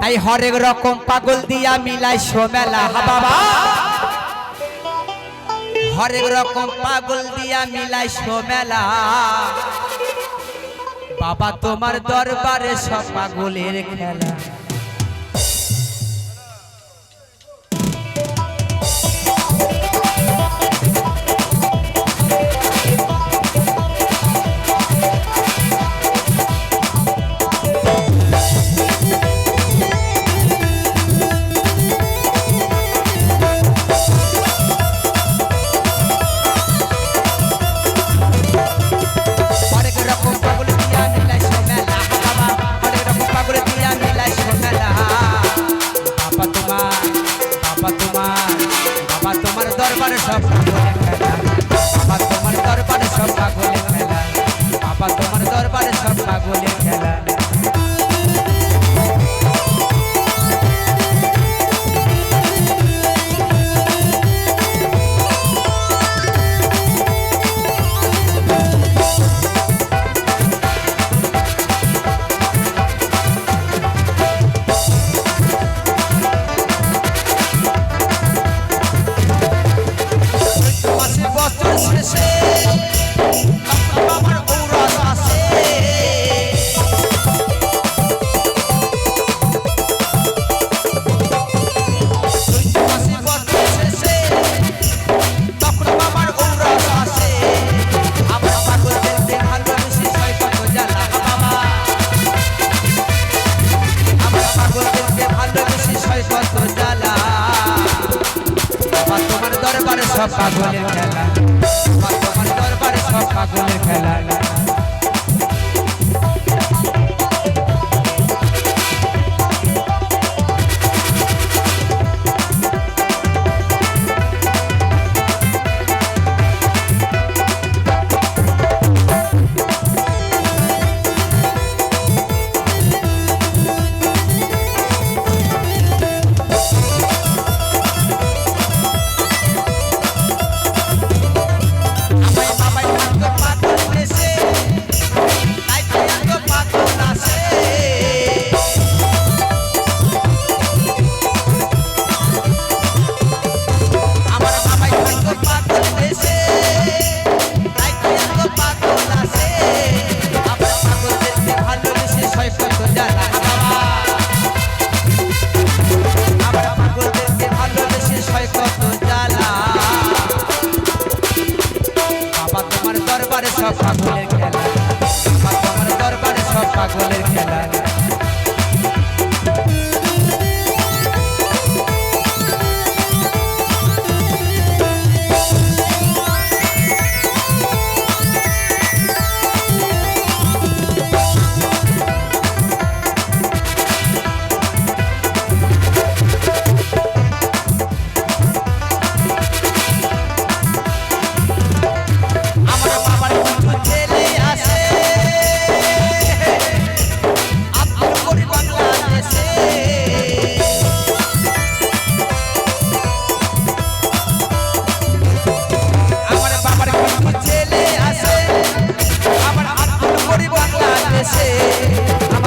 তাই হরেক রকম পাগল দিয়া মিলাই সোমেলা বাবা হরেক রকম পাগল দিয়া মিলাই সোমেলা বাবা তোমার দরবারে সব পাগলের খেলা दरबार सब पागलेर खेला बाबा तुम्हार दरबार सब पागलेर खेला बाबा तुम्हार दरबार सब पागलेर खेला सब पागलेर खेला तुम्हार दरबारे सब पागलेर खेला सब पागलेर खेला तुम्हार दरबारे सब पागलेर खेला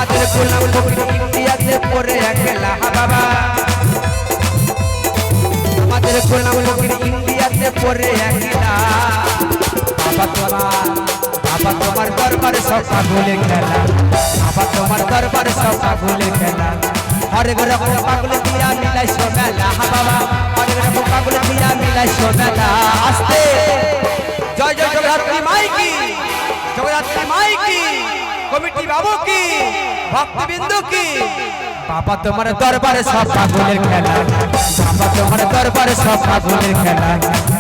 इंडिया पड़े अकेला बाबा इंडिया पड़े अकेला बाबा तुम्हार दरबार सब पागलेर खेला बाबा तुम्हार दरबार सब पागलेर खेला हरेक रकम पागल दिया मिलाई सोमेला बाबा हरेक रकम पागल दिया मिलाई सोमेला आस्ते जय जय जगद्धात्री माई की जगद्धात्री माई की कमिटी बाबू की भक्तबिंदु की बाबा तुम्हारे दरबारे सब पागलेर खेला बाबा तुम्हारे दरबारे सब पागलेर खेला।